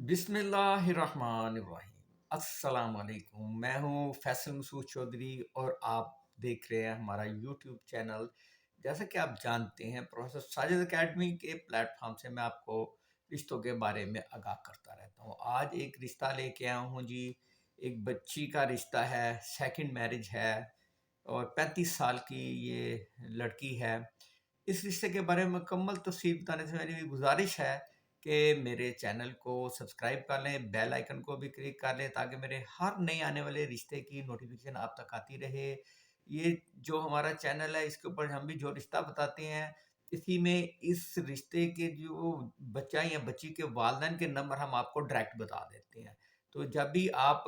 बिस्मिल्लाहिर्रहमानिर्रहीम। अस्सलाम वालेकुम। मैं हूँ फैसल मसूद चौधरी और आप देख रहे हैं हमारा यूट्यूब चैनल। जैसा कि आप जानते हैं, प्रोफेसर साजिद एकेडमी के प्लेटफॉर्म से मैं आपको रिश्तों के बारे में आगाह करता रहता हूँ। आज एक रिश्ता लेके आया हूँ जी। एक बच्ची का रिश्ता है, सेकंड मैरिज है और 35 साल की ये लड़की है। इस रिश्ते के बारे में मुकम्मल तफसील बताने से मेरी गुजारिश है कि मेरे चैनल को सब्सक्राइब कर लें, बेल आइकन को भी क्लिक कर लें ताकि मेरे हर नए आने वाले रिश्ते की नोटिफिकेशन आप तक आती रहे। ये जो हमारा चैनल है, इसके ऊपर हम भी जो रिश्ता बताते हैं, इसी में इस रिश्ते के जो बच्चा या बच्ची के वालिदैन के नंबर हम आपको डायरेक्ट बता देते हैं। तो जब भी आप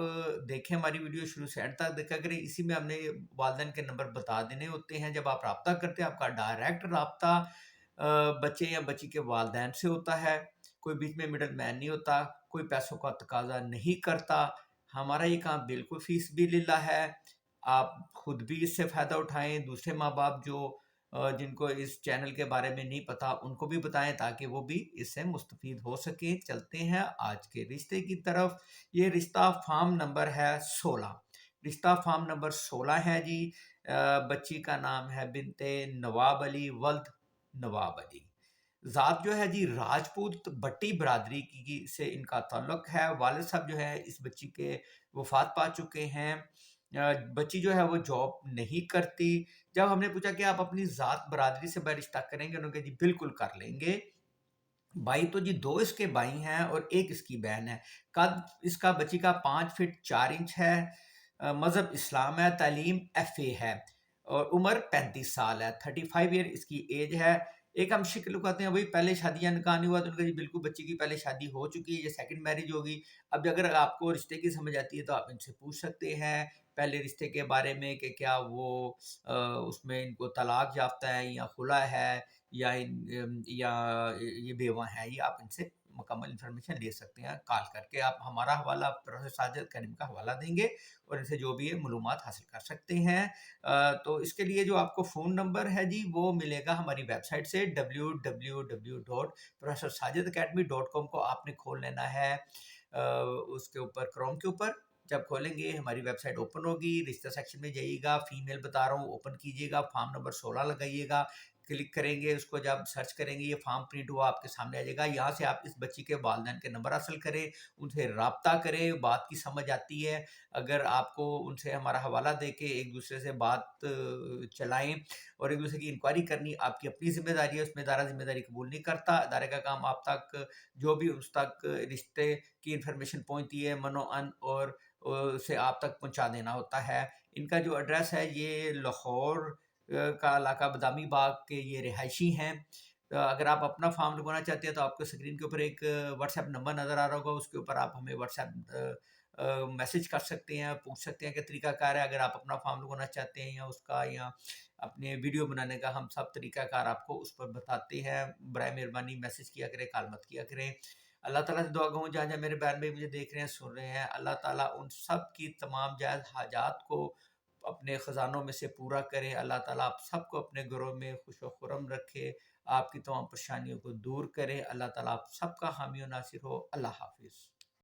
देखें हमारी वीडियो शुरू से एंड तक देखा करें, इसी में हमने वालिदैन के नंबर बता देने होते हैं। जब आप राब्ता करते हैं, आपका डायरेक्ट राब्ता बच्चे या बच्ची के वालिदैन से होता है। कोई बीच में मिडल मैन नहीं होता, कोई पैसों का तकाजा नहीं करता। हमारा ये काम बिल्कुल फीस भी लिल्लाह है। आप खुद भी इससे फ़ायदा उठाएं, दूसरे माँ बाप जो जिनको इस चैनल के बारे में नहीं पता, उनको भी बताएं ताकि वो भी इससे मुस्तफ़ीद हो सकें। चलते हैं आज के रिश्ते की तरफ। ये रिश्ता फार्म नंबर है 16। रिश्ता फार्म नंबर 16 है जी। बच्ची का नाम है बिनते नवाब अली वल्द नवाब अली। ज़ात जो है जी राजपूत भट्टी बरादरी से इनका ताल्लुक है। वालिद साहब जो है इस बच्ची के वफात पा चुके हैं। बच्ची जो है वो जॉब नहीं करती। जब हमने पूछा कि आप अपनी ज़ात बरादरी से रिश्ता करेंगे, उन्होंने कहा जी बिल्कुल कर लेंगे। भाई तो जी दो इसके भाई हैं और एक इसकी बहन है। कद इसका बच्ची का 5 फीट 4 इंच है। मज़हब इस्लाम है। तालीम एफए है और उम्र 35 साल है। 35 ईयर इसकी एज है। एक हम शिक्ल कहते हैं भाई, पहले शादी या निकाह नहीं हुआ, तो उनका जी बिल्कुल बच्ची की पहले शादी हो चुकी है, ये सेकंड मैरिज होगी। अब अगर आपको रिश्ते की समझ आती है तो आप इनसे पूछ सकते हैं पहले रिश्ते के बारे में कि क्या वो उसमें इनको तलाक याफ्ता है या खुला है या ये बेवा है। ये आप इनसे मुकम्मल इन्फॉर्मेशन ले सकते हैं। कॉल करके आप हमारा हवाला प्रोफेसर साजिद करीम का हवाला देंगे और इनसे जो भी है मालूमात हासिल कर सकते हैं। तो इसके लिए जो आपको फ़ोन नंबर है जी, वो मिलेगा हमारी वेबसाइट से www.professorsajidaacademy.com को आपने खोल लेना है। उसके ऊपर क्रोम के ऊपर जब खोलेंगे हमारी वेबसाइट ओपन होगी, रिश्ता सेक्शन में जाइएगा, फीमेल बता रहा हूँ, ओपन कीजिएगा, फार्म नंबर 16 लगाइएगा, क्लिक करेंगे, उसको जब सर्च करेंगे ये फार्म प्रिंट हुआ आपके सामने आ जाएगा। यहाँ से आप इस बच्ची के वालिदैन के नंबर हासिल करें, उनसे राब्ता करें, बात की समझ आती है। अगर आपको उनसे हमारा हवाला दे के एक दूसरे से बात चलाएं और एक दूसरे की इंक्वायरी करनी आपकी अपनी जिम्मेदारी है, उसमें इदारा जिम्मेदारी कबूल नहीं करता। इदारे का काम आप तक जो भी उस तक रिश्ते की इंफॉर्मेशन पहुँचती है मनो अन और से आप तक पहुँचा देना होता है। इनका जो एड्रेस है ये लाहौर का इलाका बदामी बाग के ये रिहायशी हैं। अगर आप अपना फॉर्म लगवाना चाहते हैं तो आपको स्क्रीन के ऊपर एक व्हाट्सएप नंबर नज़र आ रहा होगा, उसके ऊपर आप हमें व्हाट्सएप मैसेज कर सकते हैं, पूछ सकते हैं कि तरीकाकार है। अगर आप अपना फॉर्म लगवाना चाहते हैं या अपने वीडियो बनाने का, हम सब तरीकाकार आपको उस पर बताते हैं। बराए मेहरबानी मैसेज किया करें, कॉल मत किया करें। अल्लाह ताला से दुआ गो जहाँ जहाँ मेरे बहन भाई मुझे देख रहे हैं, सुन रहे हैं, अल्लाह ताला उन सब की तमाम जायज़ हाजात को अपने ख़जानों में से पूरा करे। अल्लाह ताला आप सबको अपने घरों में खुश व खुर्रम रखे, आपकी तमाम परेशानियों को दूर करे। अल्लाह ताला आप सबका हामी और नासिर हो। अल्लाह हाफ़िज़।